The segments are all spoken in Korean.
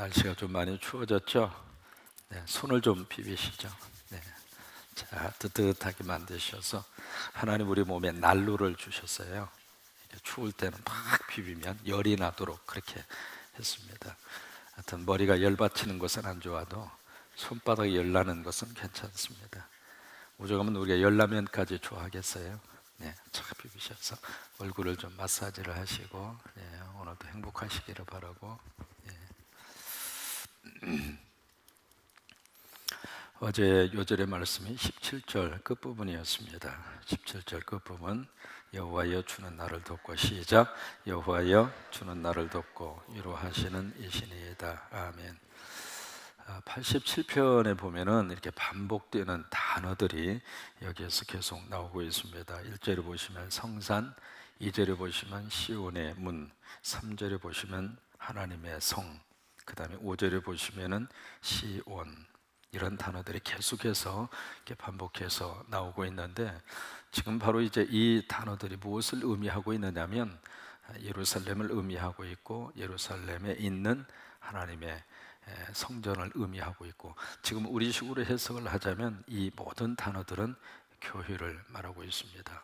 날씨가 좀 많이 추워졌죠? 네, 손을 좀 비비시죠. 네, 자, 뜨뜻하게 만드셔서 하나님 우리 몸에 난로를 주셨어요. 추울 때는 막 비비면 열이 나도록 그렇게 했습니다. 하여튼 머리가 열 받치는 것은 안 좋아도 손바닥에 열 나는 것은 괜찮습니다. 오죽하면 우리가 열라면까지 좋아하겠어요? 네, 착 비비셔서 얼굴을 좀 마사지를 하시고, 네, 오늘도 행복하시기를 바라고. 어제 요절의 말씀이 17절 끝부분이었습니다. 17절 끝부분, 여호와여 주는 나를 돕고, 시작. 여호와여 주는 나를 돕고 위로하시는 이시니이다. 아멘. 87편에 보면은 이렇게 반복되는 단어들이 여기에서 계속 나오고 있습니다. 1절에 보시면 성산, 2절에 보시면 시온의 문, 3절에 보시면 하나님의 성, 그 다음에 5절에 보시면은 시온, 이런 단어들이 계속해서 이렇게 반복해서 나오고 있는데, 지금 바로 이제 이 단어들이 무엇을 의미하고 있느냐면 예루살렘을 의미하고 있고, 예루살렘에 있는 하나님의 성전을 의미하고 있고, 지금 우리식으로 해석을 하자면 이 모든 단어들은 교회를 말하고 있습니다.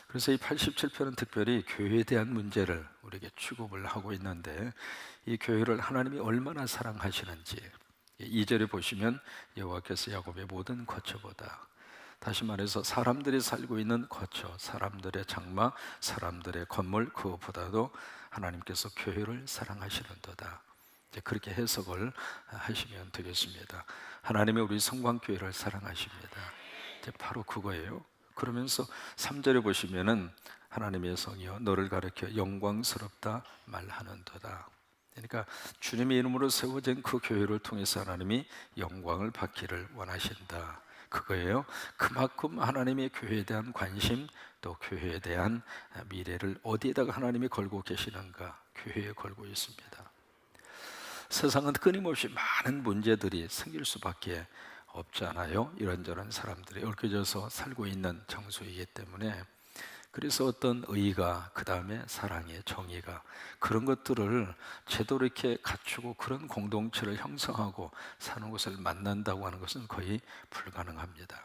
그래서 이 87편은 특별히 교회에 대한 문제를 우리에게 취급을 하고 있는데, 이 교회를 하나님이 얼마나 사랑하시는지 2절에 보시면 여호와께서 야곱의 모든 거처보다, 다시 말해서 사람들이 살고 있는 거처, 사람들의 장막, 사람들의 건물, 그것보다도 하나님께서 교회를 사랑하시는도다. 그렇게 해석을 하시면 되겠습니다. 하나님이 우리 성광교회를 사랑하십니다. 바로 그거예요. 그러면서 3절에 보시면은 하나님의 성이여 너를 가리켜 영광스럽다 말하는도다. 그러니까 주님의 이름으로 세워진 그 교회를 통해서 하나님이 영광을 받기를 원하신다, 그거예요. 그만큼 하나님의 교회에 대한 관심, 또 교회에 대한 미래를 어디에다가 하나님이 걸고 계시는가? 교회에 걸고 있습니다. 세상은 끊임없이 많은 문제들이 생길 수밖에 없잖아요. 이런저런 사람들이 얽혀져서 살고 있는 장소이기 때문에. 그래서 어떤 의가, 그 다음에 사랑의 정의가, 그런 것들을 제대로 이렇게 갖추고 그런 공동체를 형성하고 사는 것을 만난다고 하는 것은 거의 불가능합니다.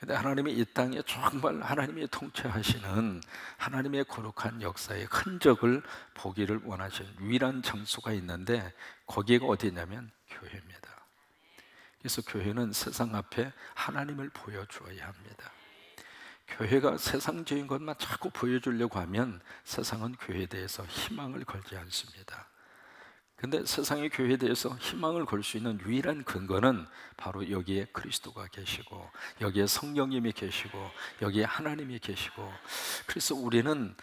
그런데 하나님이 이 땅에 정말 하나님이 통치하시는 하나님의 거룩한 역사의 흔적을 보기를 원하시는 유일한 장소가 있는데, 거기가 어디냐면 교회입니다. 그래서 교회는 세상 앞에 하나님을 보여주어야 합니다. 교회가 세상적인 것만 자꾸 보여주려고 하면 세상은 교회에 대해서 희망을 걸지 않습니다. 그런데 세상이 교회에 대해서 희망을 걸 수 있는 유일한 근거는 바로 여기에 그리스도가 계시고, 여기에 성령님이 계시고, 여기에 하나님이 계시고, 그래서 우리는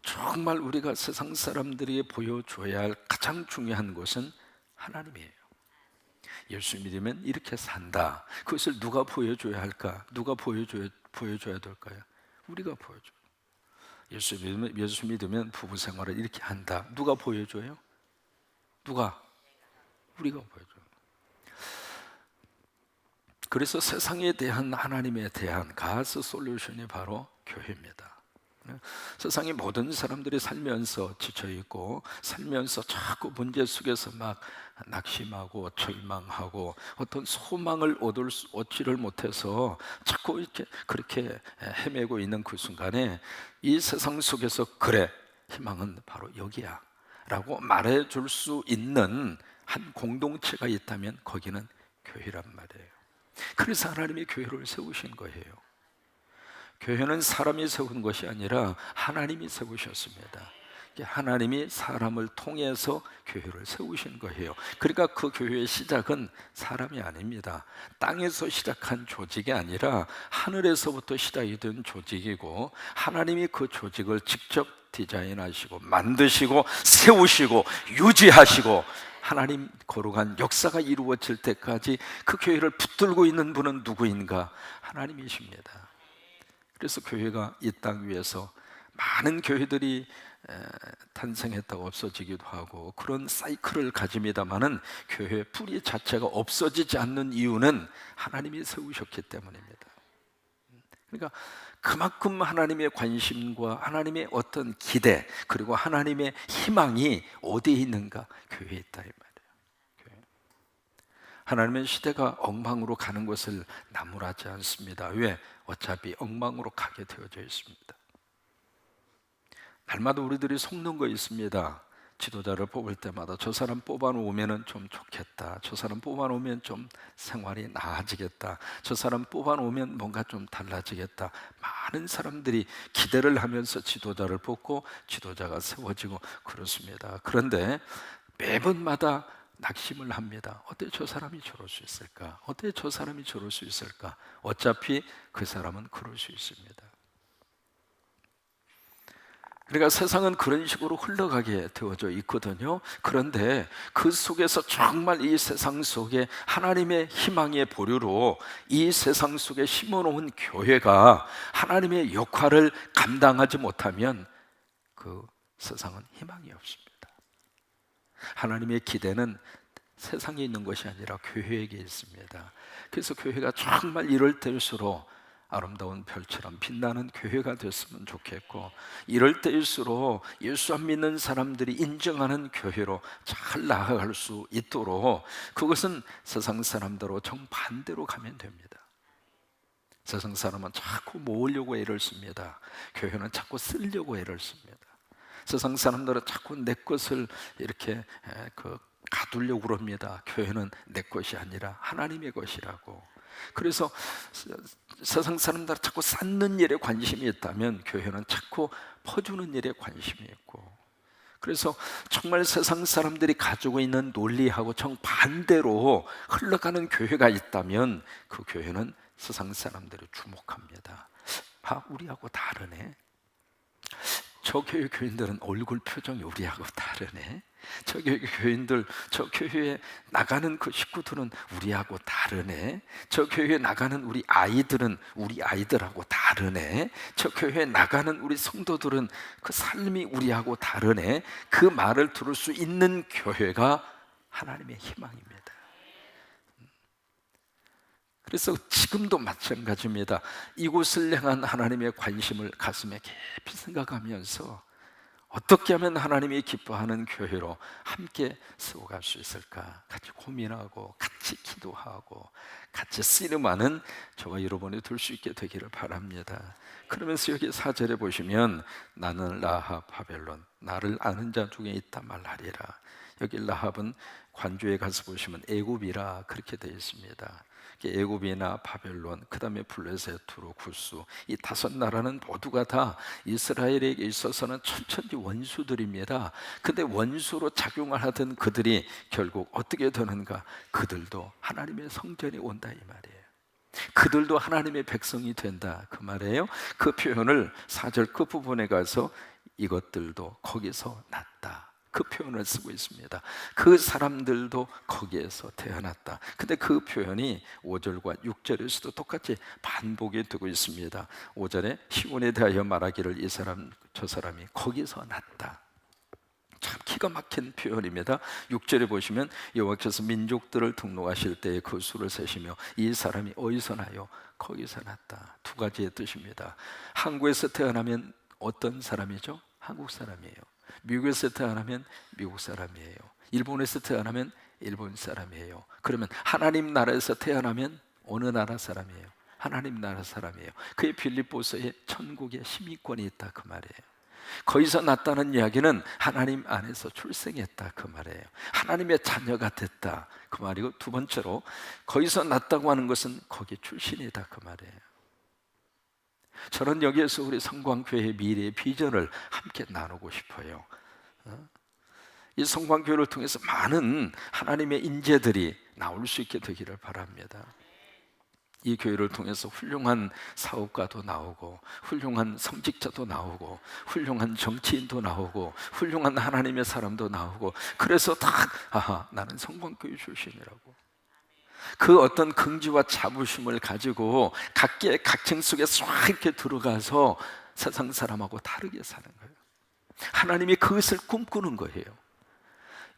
정말 우리가 세상 사람들이 보여줘야 할 가장 중요한 것은 하나님이에요. 예수 믿으면 이렇게 산다. 그것을 누가 보여줘야 할까? 누가 보여줘야 될까요? 우리가 보여줘요. 예수 믿으면 부부 생활을 이렇게 한다. 누가 보여줘요? 누가? 우리가 보여줘요. 그래서 세상에 대한 하나님에 대한 가스 솔루션이 바로 교회입니다. 세상의 모든 사람들이 살면서 지쳐있고, 살면서 자꾸 문제 속에서 막 낙심하고 절망하고 어떤 소망을 얻지를 못해서 자꾸 이렇게 그렇게 헤매고 있는 그 순간에 이 세상 속에서 그래, 희망은 바로 여기야 라고 말해줄 수 있는 한 공동체가 있다면 거기는 교회란 말이에요. 그래서 하나님이 교회를 세우신 거예요. 교회는 사람이 세운 것이 아니라 하나님이 세우셨습니다. 하나님이 사람을 통해서 교회를 세우신 거예요. 그러니까 그 교회의 시작은 사람이 아닙니다. 땅에서 시작한 조직이 아니라 하늘에서부터 시작이 된 조직이고, 하나님이 그 조직을 직접 디자인하시고 만드시고 세우시고 유지하시고, 하나님 거룩한 역사가 이루어질 때까지 그 교회를 붙들고 있는 분은 누구인가? 하나님이십니다. 그래서 교회가 이 땅 위에서 많은 교회들이 탄생했다가 없어지기도 하고 그런 사이클을 가집니다마는 교회 뿌리 자체가 없어지지 않는 이유는 하나님이 세우셨기 때문입니다. 그러니까 그만큼 하나님의 관심과 하나님의 어떤 기대, 그리고 하나님의 희망이 어디에 있는가? 교회에 있다 이 말이에요. 교회. 하나님의 시대가 엉망으로 가는 것을 나무라지 않습니다. 왜? 어차피 엉망으로 가게 되어져 있습니다. 날마다 우리들이 속는 거 있습니다. 지도자를 뽑을 때마다 저 사람 뽑아놓으면 좀 좋겠다, 저 사람 뽑아놓으면 좀 생활이 나아지겠다, 저 사람 뽑아놓으면 뭔가 좀 달라지겠다. 많은 사람들이 기대를 하면서 지도자를 뽑고 지도자가 세워지고 그렇습니다. 그런데 매번마다 낙심을 합니다. 어떻게 저 사람이 저럴 수 있을까? 어떻게 저 사람이 저럴 수 있을까? 어차피 그 사람은 그럴 수 있습니다. 그러니까 세상은 그런 식으로 흘러가게 되어져 있거든요. 그런데 그 속에서 정말 이 세상 속에 하나님의 희망의 보류로 이 세상 속에 심어놓은 교회가 하나님의 역할을 감당하지 못하면 그 세상은 희망이 없습니다. 하나님의 기대는 세상에 있는 것이 아니라 교회에게 있습니다. 그래서 교회가 정말 이럴 때일수록 아름다운 별처럼 빛나는 교회가 됐으면 좋겠고, 이럴 때일수록 예수 안 믿는 사람들이 인정하는 교회로 잘 나아갈 수 있도록, 그것은 세상 사람들로 정반대로 가면 됩니다. 세상 사람은 자꾸 모으려고 애를 씁니다. 교회는 자꾸 쓰려고 애를 씁니다. 세상 사람들은 자꾸 내 것을 이렇게 가두려고 그럽니다. 교회는 내 것이 아니라 하나님의 것이라고. 그래서 세상 사람들 자꾸 쌓는 일에 관심이 있다면 교회는 자꾸 퍼주는 일에 관심이 있고, 그래서 정말 세상 사람들이 가지고 있는 논리하고 정반대로 흘러가는 교회가 있다면 그 교회는 세상 사람들이 주목합니다. 아, 우리하고 다르네. 저 교회 교인들은 얼굴 표정이 우리하고 다르네. 저 교회 교인들, 저 교회에 나가는 그 식구들은 우리하고 다르네. 저 교회에 나가는 우리 아이들은 우리 아이들하고 다르네. 저 교회에 나가는 우리 성도들은 그 삶이 우리하고 다르네. 그 말을 들을 수 있는 교회가 하나님의 희망입니다. 그래서 지금도 마찬가지입니다. 이곳을 향한 하나님의 관심을 가슴에 깊이 생각하면서 어떻게 하면 하나님이 기뻐하는 교회로 함께 세워갈 수 있을까? 같이 고민하고 같이 기도하고 같이 씨름하는 저와 여러분이 될 수 있게 되기를 바랍니다. 그러면서 여기 4절에 보시면 나는 라합 바벨론, 나를 아는 자 중에 있다 말하리라. 여기 라합은 관주에 가서 보시면 애굽이라 그렇게 되어 있습니다. 애굽이나 바벨론, 그 다음에 블레셋, 두로, 구스, 이 5나라는 모두가 다 이스라엘에게 있어서는 천천히 원수들입니다. 근데 원수로 작용을 하던 그들이 결국 어떻게 되는가? 그들도 하나님의 성전에 온다 이 말이에요. 그들도 하나님의 백성이 된다 그 말이에요. 그 표현을 4절 끝부분에 가서 이것들도 거기서 났다, 그 표현을 쓰고 있습니다. 그 사람들도 거기에서 태어났다. 근데 그 표현이 5절과 6절에서도 똑같이 반복이 되고 있습니다. 5절에 시온에 대하여 말하기를 이 사람 저 사람이 거기서 났다. 참 기가 막힌 표현입니다. 6절에 보시면 여호와께서 민족들을 등록하실 때에 그 수를 세시며 이 사람이 어디서 나요? 거기서 났다. 두 가지의 뜻입니다. 한국에서 태어나면 어떤 사람이죠? 한국 사람이에요. 미국에서 태어나면 미국 사람이에요. 일본에서 태어나면 일본 사람이에요. 그러면 하나님 나라에서 태어나면 어느 나라 사람이에요? 하나님 나라 사람이에요. 그의 빌립보서에 천국의 시민권이 있다 그 말이에요. 거기서 났다는 이야기는 하나님 안에서 출생했다 그 말이에요. 하나님의 자녀가 됐다 그 말이고, 두 번째로 거기서 났다고 하는 것은 거기 출신이다 그 말이에요. 저는 여기에서 우리 성광교회의 미래의 비전을 함께 나누고 싶어요. 이 성광교회를 통해서 많은 하나님의 인재들이 나올 수 있게 되기를 바랍니다. 이 교회를 통해서 훌륭한 사업가도 나오고 훌륭한 성직자도 나오고 훌륭한 정치인도 나오고 훌륭한 하나님의 사람도 나오고, 그래서 다 나는 성광교회 출신이라고 그 어떤 긍지와 자부심을 가지고 각계의 각층 속에 쏙 이렇게 들어가서 세상 사람하고 다르게 사는 거예요. 하나님이 그것을 꿈꾸는 거예요.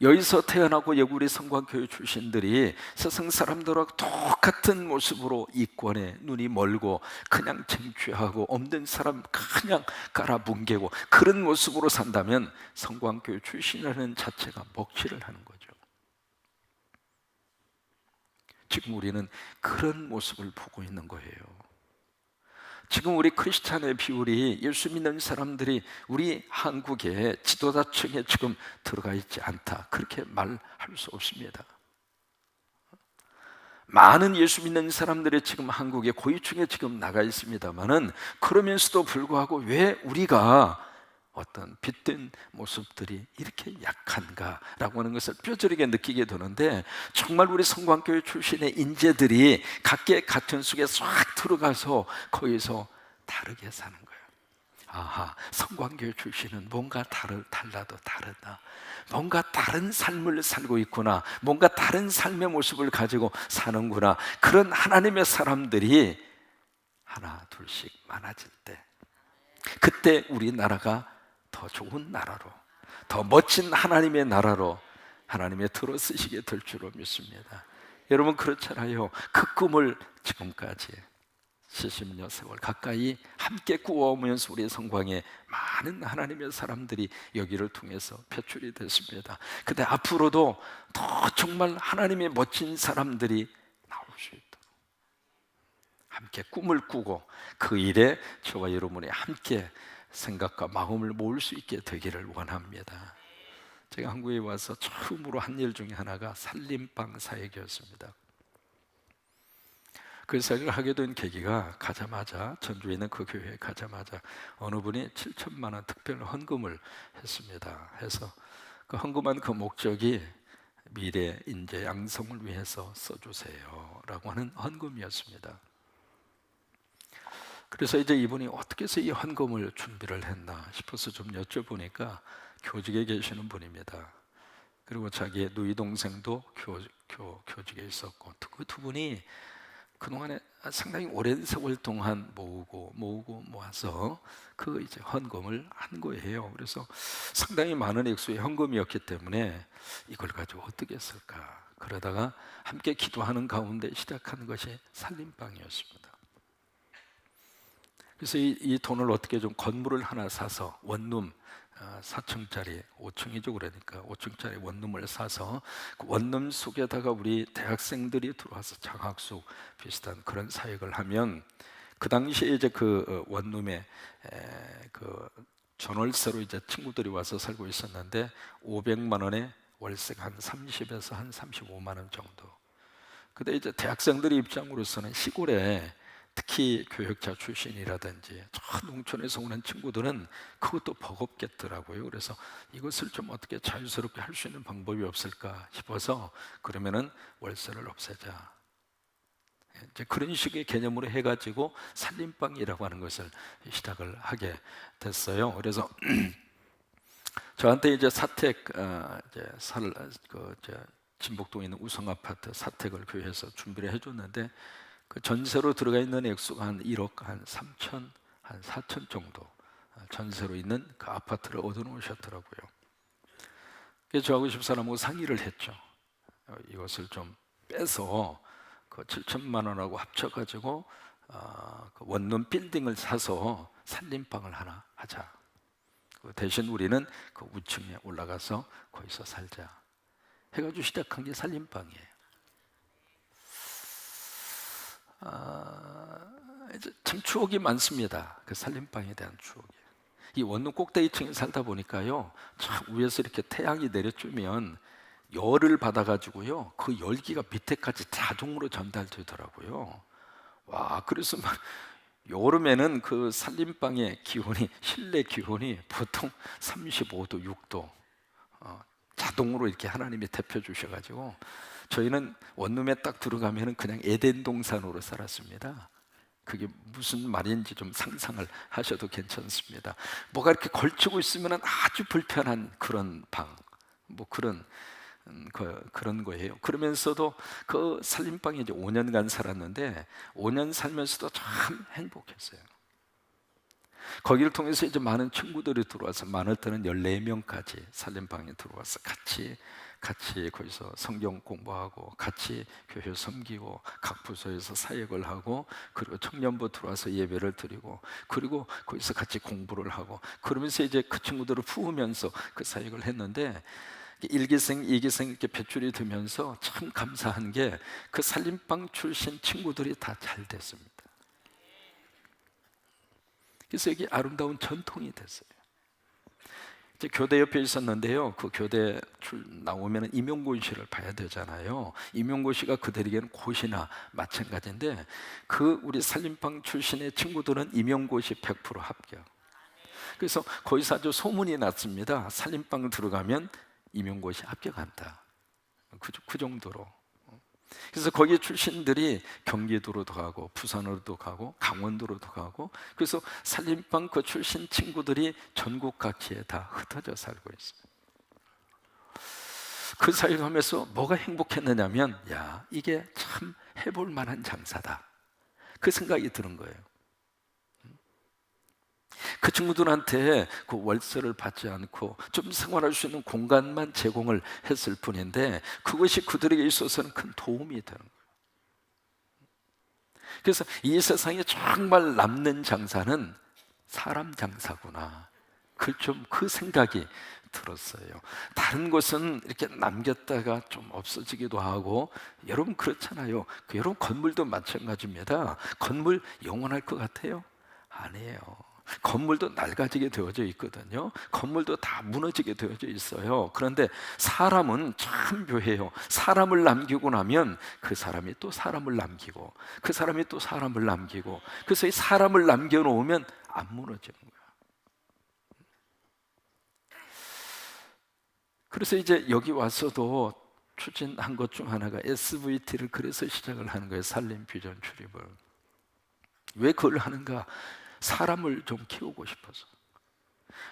여기서 태어나고 여기 우리 성광교회 출신들이 세상 사람들하고 똑같은 모습으로 이권에 눈이 멀고 그냥 쟁취하고 없는 사람 그냥 깔아뭉개고 그런 모습으로 산다면 성광교회 출신이라는 자체가 먹칠을 하는 거죠. 지금 우리는 그런 모습을 보고 있는 거예요. 지금 우리 크리스찬의 비율이 예수 믿는 사람들이 우리 한국의 지도자층에 지금 들어가 있지 않다, 그렇게 말할 수 없습니다. 많은 예수 믿는 사람들이 지금 한국의 고위층에 지금 나가 있습니다만은 그러면서도 불구하고 왜 우리가 어떤 빛된 모습들이 이렇게 약한가라고 하는 것을 뼈저리게 느끼게 되는데, 정말 우리 성광교회 출신의 인재들이 각계 같은 속에 싹 들어가서 거기서 다르게 사는 거예요. 아하, 성광교회 출신은 뭔가 달라도 다르다, 뭔가 다른 삶을 살고 있구나, 뭔가 다른 삶의 모습을 가지고 사는구나. 그런 하나님의 사람들이 하나 둘씩 많아질 때, 그때 우리나라가 더 좋은 나라로, 더 멋진 하나님의 나라로 하나님의 들어 쓰시게 될 줄로 믿습니다. 여러분 그렇잖아요. 그 꿈을 지금까지 70여 세월 가까이 함께 꾸어오면서 우리 성광에 많은 하나님의 사람들이 여기를 통해서 배출이 됐습니다. 근데 앞으로도 더 정말 하나님의 멋진 사람들이 나올 수 있도록 함께 꿈을 꾸고 그 일에 저와 여러분이 함께 생각과 마음을 모을 수 있게 되기를 원합니다. 제가 한국에 와서 처음으로 한 일 중에 하나가 살림방 사역이었습니다. 그 사역을 하게 된 계기가, 가자마자 전주에 있는 그 교회에 가자마자 어느 분이 7천만 원 특별 헌금을 했습니다. 해서 그 헌금한 그 목적이 미래 인재 양성을 위해서 써주세요 라고 하는 헌금이었습니다. 그래서 이제 이분이 어떻게 해서 이 헌금을 준비를 했나 싶어서 좀 여쭤보니까 교직에 계시는 분입니다. 그리고 자기의 누이 동생도 교직에 있었고, 그 두 분이 그동안에 상당히 오랜 세월 동안 모으고 모아서 그 이제 헌금을 한 거예요. 그래서 상당히 많은 액수의 헌금이었기 때문에 이걸 가지고 어떻게 쓸까, 그러다가 함께 기도하는 가운데 시작한 것이 살림방이었습니다. 그래서 이 돈을 어떻게 좀 건물을 하나 사서 원룸 4층짜리, 5층이죠. 그러니까 5층짜리 원룸을 사서 그 원룸 속에다가 우리 대학생들이 들어와서 장학숙 비슷한 그런 사역을 하면, 그 당시에 이제 그 원룸에 그 전월세로 이제 친구들이 와서 살고 있었는데 500만 원에 월세가 한 30에서 한 35만 원 정도. 근데 이제 대학생들의 입장으로서는 시골에 특히 교역자 출신이라든지 저 농촌에서 오는 친구들은 그것도 버겁겠더라고요. 그래서 이것을 좀 어떻게 자유스럽게 할 수 있는 방법이 없을까 싶어서, 그러면은 월세를 없애자, 이제 그런 식의 개념으로 해가지고 살림방이라고 하는 것을 시작을 하게 됐어요. 그래서 저한테 이제 사택 진복동에 있는 우성 아파트 사택을 교회에서 준비를 해줬는데, 그 전세로 들어가 있는 액수가 한 1억 한 3천, 한 4천 정도 전세로 있는 그 아파트를 얻어놓으셨더라고요. 그래서 저하고 집사람하고 상의를 했죠. 이것을 좀 빼서 그 7천만 원하고 합쳐가지고 그 원룸 빌딩을 사서 살림방을 하나 하자. 대신 우리는 그 우층에 올라가서 거기서 살자 해가지고 시작한 게 살림방이에요. 이제 참 추억이 많습니다. 그 살림방에 대한 추억이. 이 원룸 꼭대기층에 살다 보니까요, 참 위에서 이렇게 태양이 내려쬐면 열을 받아가지고요, 그 열기가 밑에까지 자동으로 전달되더라고요. 와, 그래서 막 여름에는 그 살림방의 기온이, 실내 기온이 보통 35도, 6도 자동으로 이렇게 하나님이 데펴 주셔가지고 저희는 원룸에 딱 들어가면 그냥 에덴 동산으로 살았습니다. 그게 무슨 말인지 좀 상상을 하셔도 괜찮습니다. 뭐가 이렇게 걸치고 있으면 아주 불편한 그런 방, 뭐 그런 거예요. 그러면서도 그 살림방에 이제 5년간 살았는데 5년 살면서도 참 행복했어요. 거기를 통해서 이제 많은 친구들이 들어와서 많을 때는 14명까지 살림방에 들어와서 같이 같이 거기서 성경 공부하고 같이 교회 섬기고 각 부서에서 사역을 하고 그리고 청년부 들어와서 예배를 드리고 그리고 거기서 같이 공부를 하고 그러면서 이제 그 친구들을 부으면서 그 사역을 했는데 1기생, 2기생 이렇게 배출이 되면서 참 감사한 게 그 살림방 출신 친구들이 다 잘 됐습니다. 그래서 여기 아름다운 전통이 됐어요. 이제 교대 옆에 있었는데요. 그 교대 나오면 임용고시를 봐야 되잖아요. 임용고시가 그들에게는 고시나 마찬가지인데 그 우리 살림방 출신의 친구들은 임용고시 100% 합격. 그래서 거기서 아주 소문이 났습니다. 살림방 들어가면 임용고시 합격한다. 그 정도로. 그래서 거기 출신들이 경기도로도 가고 부산으로도 가고 강원도로도 가고 그래서 살림방 그 출신 친구들이 전국 각지에 다 흩어져 살고 있어요. 그 사이를 하면서 뭐가 행복했느냐면 야 이게 참 해볼 만한 장사다 그 생각이 드는 거예요. 그 친구들한테 그 월세를 받지 않고 좀 생활할 수 있는 공간만 제공을 했을 뿐인데 그것이 그들에게 있어서는 큰 도움이 되는 거예요. 그래서 이 세상에 정말 남는 장사는 사람 장사구나. 그 생각이 들었어요. 다른 것은 이렇게 남겼다가 좀 없어지기도 하고 여러분 그렇잖아요. 여러분 건물도 마찬가지입니다. 건물 영원할 것 같아요? 아니에요. 건물도 낡아지게 되어져 있거든요. 건물도 다 무너지게 되어져 있어요. 그런데 사람은 참 묘해요. 사람을 남기고 나면 그 사람이 또 사람을 남기고 그 사람이 또 사람을 남기고 그래서 이 사람을 남겨놓으면 안 무너지는 거예요. 그래서 이제 여기 와서도 추진한 것 중 하나가 SVT를 그래서 시작을 하는 거예요. 살림 비전 출입을. 왜 그걸 하는가? 사람을 좀 키우고 싶어서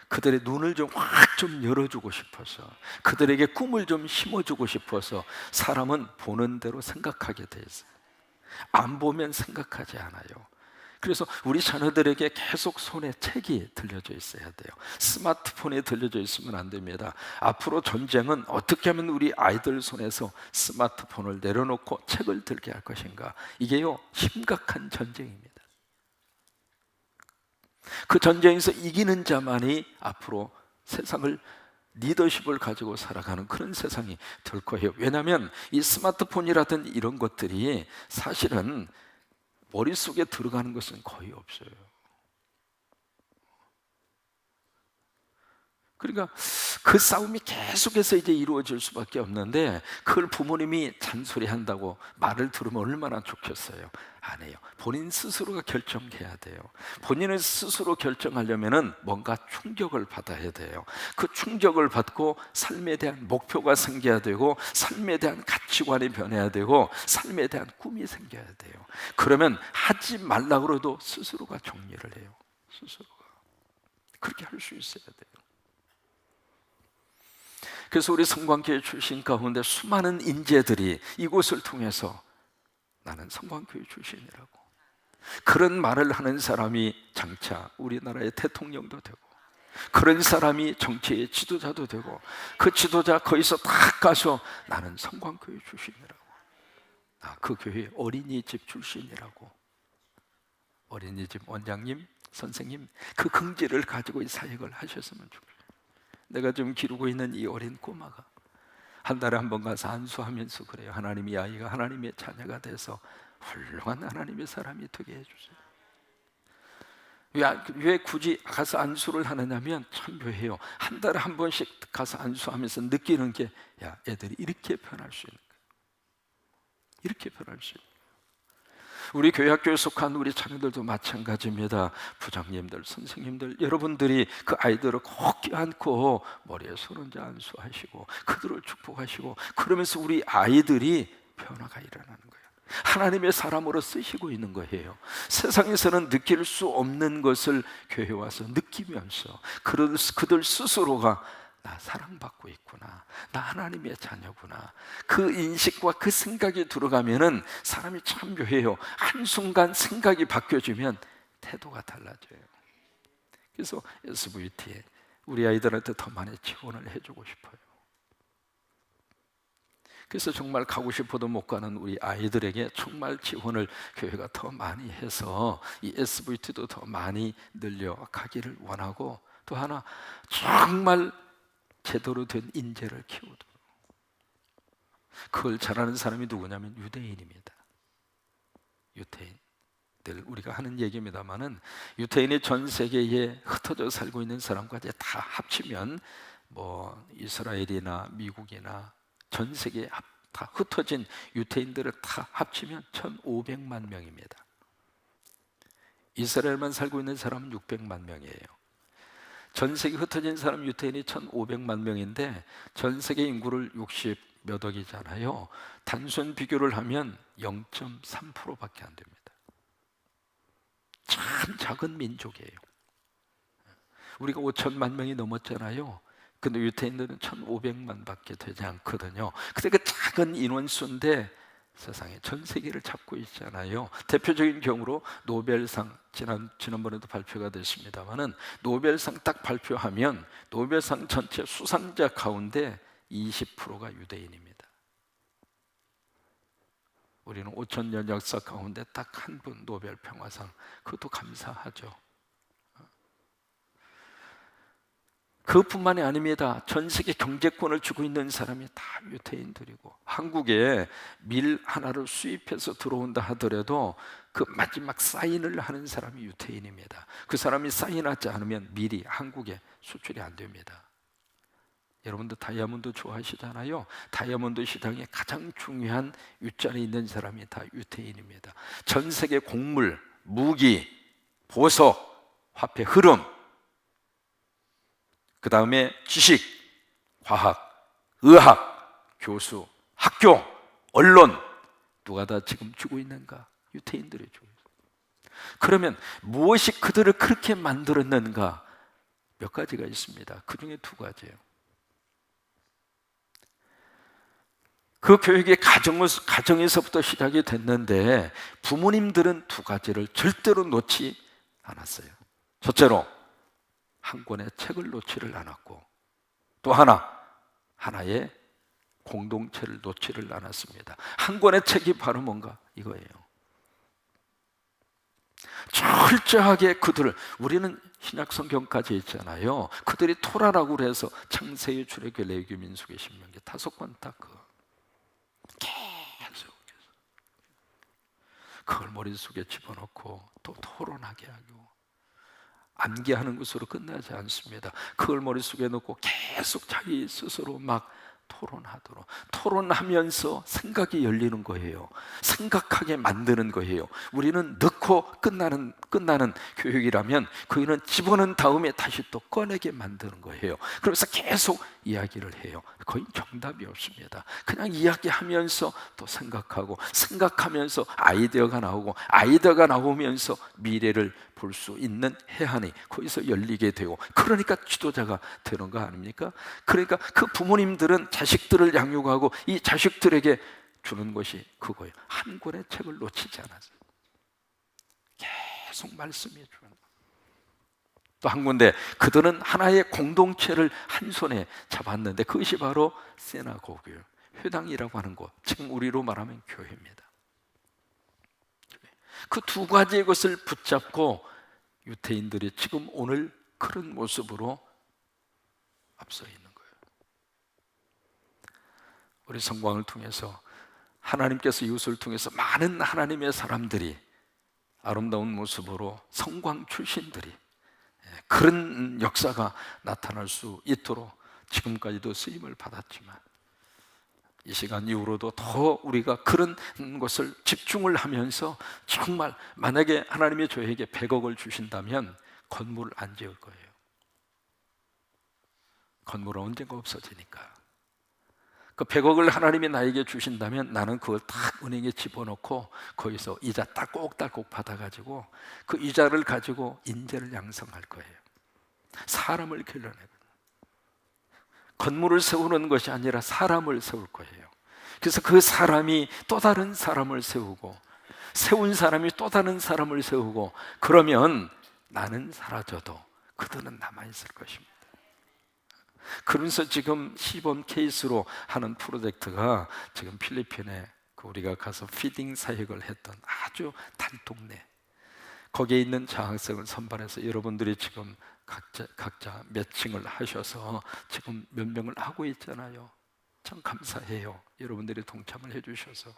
그들의 눈을 좀 확 좀 열어주고 싶어서 그들에게 꿈을 좀 심어주고 싶어서 사람은 보는 대로 생각하게 돼 있어요. 안 보면 생각하지 않아요. 그래서 우리 자녀들에게 계속 손에 책이 들려져 있어야 돼요. 스마트폰에 들려져 있으면 안 됩니다. 앞으로 전쟁은 어떻게 하면 우리 아이들 손에서 스마트폰을 내려놓고 책을 들게 할 것인가. 이게요 심각한 전쟁입니다. 그 전쟁에서 이기는 자만이 앞으로 세상을 리더십을 가지고 살아가는 그런 세상이 될 거예요. 왜냐하면 이 스마트폰이라든 이런 것들이 사실은 머릿속에 들어가는 것은 거의 없어요. 그러니까 그 싸움이 계속해서 이제 이루어질 수밖에 없는데 그걸 부모님이 잔소리한다고 말을 들으면 얼마나 좋겠어요. 안 해요. 본인 스스로가 결정해야 돼요. 본인은 스스로 결정하려면은 뭔가 충격을 받아야 돼요. 그 충격을 받고 삶에 대한 목표가 생겨야 되고 삶에 대한 가치관이 변해야 되고 삶에 대한 꿈이 생겨야 돼요. 그러면 하지 말라고 해도 스스로가 정리를 해요. 스스로가. 그렇게 할 수 있어야 돼요. 그래서 우리 성광교회 출신 가운데 수많은 인재들이 이곳을 통해서 나는 성광교회 출신이라고 그런 말을 하는 사람이 장차 우리나라의 대통령도 되고 그런 사람이 정치의 지도자도 되고 그 지도자 거기서 딱 가서 나는 성광교회 출신이라고 그 교회 어린이집 출신이라고 어린이집 원장님, 선생님 그 긍지를 가지고 이 사역을 하셨으면 좋겠어요. 내가 좀 기르고 있는 이 어린 꼬마가 한 달에 한 번 가서 안수하면서 그래요. 하나님이 아이가 하나님의 자녀가 돼서 훌륭한 하나님의 사람이 되게 해주세요. 왜 굳이 가서 안수를 하느냐면 참 묘해요. 한 달에 한 번씩 가서 안수하면서 느끼는 게 야, 애들이 이렇게 변할 수 있는 거야. 이렇게 변할 수 있는 거야. 우리 교회 학교에 속한 우리 자녀들도 마찬가지입니다. 부장님들, 선생님들, 여러분들이 그 아이들을 꼭 껴안고 머리에 손 얹어 안수하시고 그들을 축복하시고 그러면서 우리 아이들이 변화가 일어나는 거예요. 하나님의 사람으로 쓰시고 있는 거예요. 세상에서는 느낄 수 없는 것을 교회에 와서 느끼면서 그들 스스로가 나 사랑받고 있구나. 나 하나님의 자녀구나. 그 인식과 그 생각이 들어가면은 사람이 참 묘해요. 한순간 생각이 바뀌어지면 태도가 달라져요. 그래서 SVT에 우리 아이들한테 더 많이 지원을 해주고 싶어요. 그래서 정말 가고 싶어도 못 가는 우리 아이들에게 정말 지원을 교회가 더 많이 해서 이 SVT도 더 많이 늘려가기를 원하고, 또 하나 정말 제대로 된 인재를 키우도록. 그걸 잘하는 사람이 누구냐면 유대인입니다. 유대인. 늘 우리가 하는 얘기입니다만은, 유대인이 전 세계에 흩어져 살고 있는 사람과 이제 다 합치면 뭐 이스라엘이나 미국이나 전 세계에 다 흩어진 유대인들을 다 합치면 1,500만 명입니다. 이스라엘만 살고 있는 사람은 600만 명이에요. 전 세계 흩어진 사람 유대인이 1,500만 명인데 전 세계 인구를 60 몇 억이잖아요. 단순 비교를 하면 0.3%밖에 안 됩니다. 참 작은 민족이에요. 우리가 5천만 명이 넘었잖아요. 근데 유태인들은 1,500만 밖에 되지 않거든요. 근데 그 작은 인원수인데 세상에 전 세계를 잡고 있잖아요. 대표적인 경우로 노벨상, 지난번에도 발표가 됐습니다만은, 노벨상 딱 발표하면 노벨상 전체 수상자 가운데 20%가 유대인입니다. 우리는 5,000년 역사 가운데 딱 한 분 노벨 평화상, 그것도 감사하죠. 그것뿐만이 아닙니다. 전 세계 경제권을 쥐고 있는 사람이 다 유대인들이고, 한국에 밀 하나를 수입해서 들어온다 하더라도 그 마지막 사인을 하는 사람이 유대인입니다. 그 사람이 사인하지 않으면 밀이 한국에 수출이 안 됩니다. 여러분도 다이아몬드 좋아하시잖아요. 다이아몬드 시장에 가장 중요한 윗자리에 있는 사람이 다 유대인입니다. 전 세계 곡물, 무기, 보석, 화폐 흐름, 그 다음에 지식, 과학, 의학, 교수, 학교, 언론, 누가 다 지금 주고 있는가? 유대인들이 주고 있어요. 그러면 무엇이 그들을 그렇게 만들었는가? 몇 가지가 있습니다. 그 중에 두 가지예요. 그 교육이 가정에서부터 시작이 됐는데, 부모님들은 두 가지를 절대로 놓지 않았어요. 첫째로 한 권의 책을 놓지를 않았고, 또 하나의 공동체를 놓지를 않았습니다. 한 권의 책이 바로 뭔가 이거예요. 철저하게 그들을, 우리는 신약 성경까지 있잖아요. 그들이 토라라고 그래서 창세기, 출애굽기, 레위기, 민수기, 신명기 5권 딱 계속 그걸 머릿속에 집어넣고 또 토론하게 하고, 암기하는 것으로 끝나지 않습니다. 그걸 머릿속에 넣고 계속 자기 스스로 막 토론하도록, 토론하면서 생각이 열리는 거예요. 생각하게 만드는 거예요. 우리는 넣고 끝나는 교육이라면, 그이는 집어넣은 다음에 다시 또 꺼내게 만드는 거예요. 그래서 계속 이야기를 해요. 거의 정답이 없습니다. 그냥 이야기하면서 또 생각하면서 아이디어가 나오고, 아이디어가 나오면서 미래를 볼 수 있는 해안이 거기서 열리게 되고, 그러니까 지도자가 되는 거 아닙니까? 그러니까 그 부모님들은 자식들을 양육하고 이 자식들에게 주는 것이 그거예요. 한 권의 책을 놓치지 않았어요. 계속 말씀해 주는 거예요. 또 한 군데 그들은 하나의 공동체를 한 손에 잡았는데, 그것이 바로 시나고그예요. 회당이라고 하는 곳, 지금 우리로 말하면 교회입니다. 그 두 가지의 것을 붙잡고 유대인들이 지금 오늘 그런 모습으로 앞서 있는 거예요. 우리 성광을 통해서 하나님께서 이웃을 통해서 많은 하나님의 사람들이 아름다운 모습으로 성광 출신들이 그런 역사가 나타날 수 있도록 지금까지도 쓰임을 받았지만, 이 시간 이후로도 더 우리가 그런 것을 집중을 하면서, 정말 만약에 하나님이 저에게 100억을 주신다면 건물을 안 지을 거예요. 건물은 언젠가 없어지니까. 그 100억을 하나님이 나에게 주신다면 나는 그걸 딱 은행에 집어넣고 거기서 이자 딸꾹딸꾹 받아가지고 그 이자를 가지고 인재를 양성할 거예요. 사람을 길러내고, 건물을 세우는 것이 아니라 사람을 세울 거예요. 그래서 그 사람이 또 다른 사람을 세우고, 세운 사람이 또 다른 사람을 세우고, 그러면 나는 사라져도 그들은 남아있을 것입니다. 그러면서 지금 시범 케이스로 하는 프로젝트가 지금 필리핀에 우리가 가서 피딩 사역을 했던 아주 단동네, 거기에 있는 장학생을 선발해서 여러분들이 지금 각자 매칭을 하셔서 지금 몇 명을 하고 있잖아요. 참 감사해요. 여러분들이 동참을 해주셔서.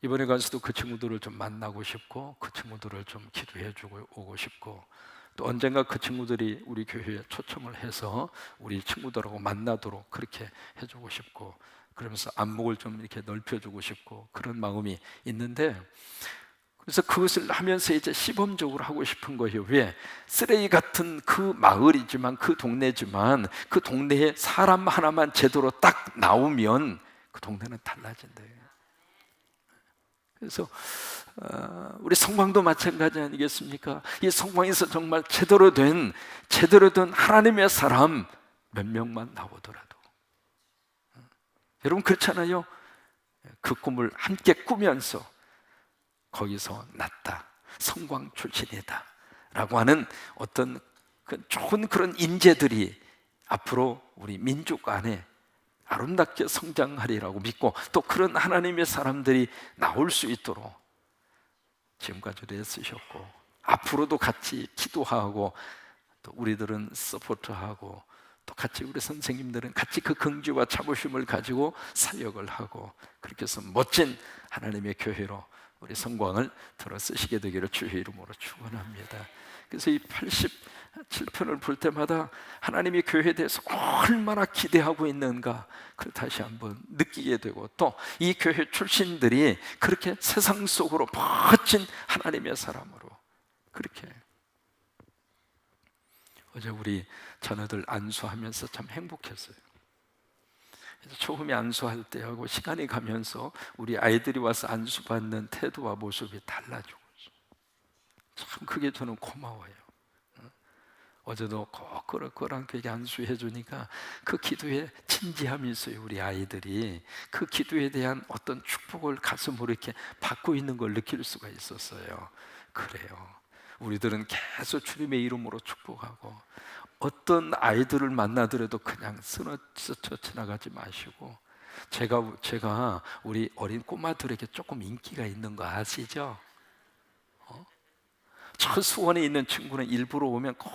이번에 가서도 그 친구들을 좀 만나고 싶고, 그 친구들을 좀 기도해주고 오고 싶고, 또 언젠가 그 친구들이 우리 교회에 초청을 해서 우리 친구들하고 만나도록 그렇게 해주고 싶고, 그러면서 안목을 좀 이렇게 넓혀주고 싶고, 그런 마음이 있는데, 그래서 그것을 하면서 이제 시범적으로 하고 싶은 거예요. 왜? 쓰레기 같은 그 마을이지만, 그 동네지만, 그 동네에 사람 하나만 제대로 딱 나오면 그 동네는 달라진대요. 그래서 우리 성광도 마찬가지 아니겠습니까? 이 성광에서 정말 제대로 된 하나님의 사람 몇 명만 나오더라도, 여러분 그렇잖아요. 그 꿈을 함께 꾸면서 거기서 났다, 성광 출신이다 라고 하는 어떤 좋은 그런 인재들이 앞으로 우리 민족 안에 아름답게 성장하리라고 믿고, 또 그런 하나님의 사람들이 나올 수 있도록 지금까지도 애쓰셨고, 앞으로도 같이 기도하고, 또 우리들은 서포트하고, 또 같이 우리 선생님들은 같이 그 긍지와 자부심을 가지고 사역을 하고, 그렇게 해서 멋진 하나님의 교회로 우리 성광을 들어 쓰시게 되기를 주의 이름으로 축원합니다. 그래서 이 87편을 볼 때마다 하나님의 교회에 대해서 얼마나 기대하고 있는가, 그걸 다시 한번 느끼게 되고, 또 이 교회 출신들이 그렇게 세상 속으로 멋진 하나님의 사람으로 그렇게. 어제 우리 자녀들 안수하면서 참 행복했어요. 처음에 안수할 때하고 시간이 가면서 우리 아이들이 와서 안수받는 태도와 모습이 달라지고, 참 그게 저는 고마워요. 어제도 거랑 그렇게 안수해 주니까 그 기도에 진지함이 있어요. 우리 아이들이 그 기도에 대한 어떤 축복을 가슴으로 이렇게 받고 있는 걸 느낄 수가 있었어요. 그래요. 우리들은 계속 주님의 이름으로 축복하고, 어떤 아이들을 만나더라도 그냥 스쳐 지나가지 마시고, 제가 우리 어린 꼬마들에게 조금 인기가 있는 거 아시죠? 저 수원에 있는 친구는 일부러 오면 꼭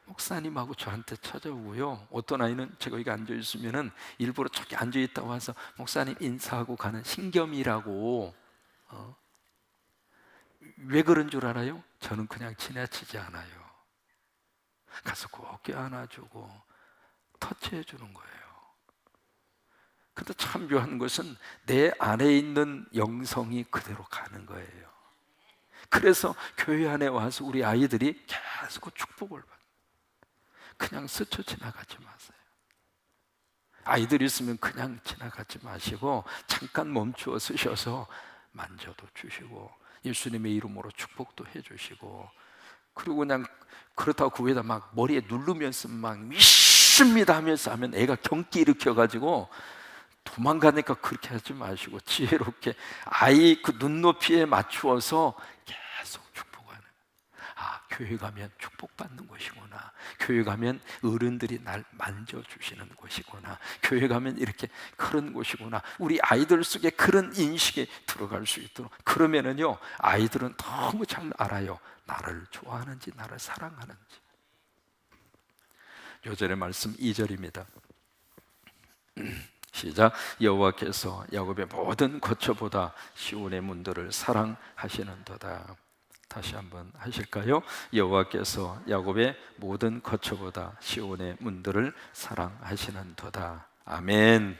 목사님하고 저한테 찾아오고요, 어떤 아이는 제가 여기 앉아 있으면은 일부러 저기 앉아 있다 와서 목사님 인사하고 가는 신겸이라고. 왜 그런 줄 알아요? 저는 그냥 지나치지 않아요. 가서 꼭 껴안아주고 터치해 주는 거예요. 근데 참 묘한 것은 내 안에 있는 영성이 그대로 가는 거예요. 그래서 교회 안에 와서 우리 아이들이 계속 축복을 받아요. 그냥 스쳐 지나가지 마세요. 아이들이 있으면 그냥 지나가지 마시고 잠깐 멈추어 쓰셔서 만져도 주시고, 예수님의 이름으로 축복도 해주시고, 그리고 그냥 그렇다고 그 위에다 막 머리에 누르면서 막 믿습니다 하면서 하면 애가 경기 일으켜가지고 도망가니까 그렇게 하지 마시고, 지혜롭게 아이 그 눈높이에 맞추어서 계속 축복하는. 교회 가면 축복받는 곳이구나, 교회 가면 어른들이 날 만져주시는 곳이구나, 교회 가면 이렇게 그런 곳이구나, 우리 아이들 속에 그런 인식이 들어갈 수 있도록. 그러면은요, 아이들은 너무 잘 알아요, 나를 좋아하는지 나를 사랑하는지. 요절의 말씀 2절입니다 시작. 여호와께서 야곱의 모든 거처보다 시온의 문들을 사랑하시는도다. 다시 한번 하실까요? 여호와께서 야곱의 모든 거처보다 시온의 문들을 사랑하시는도다. 아멘.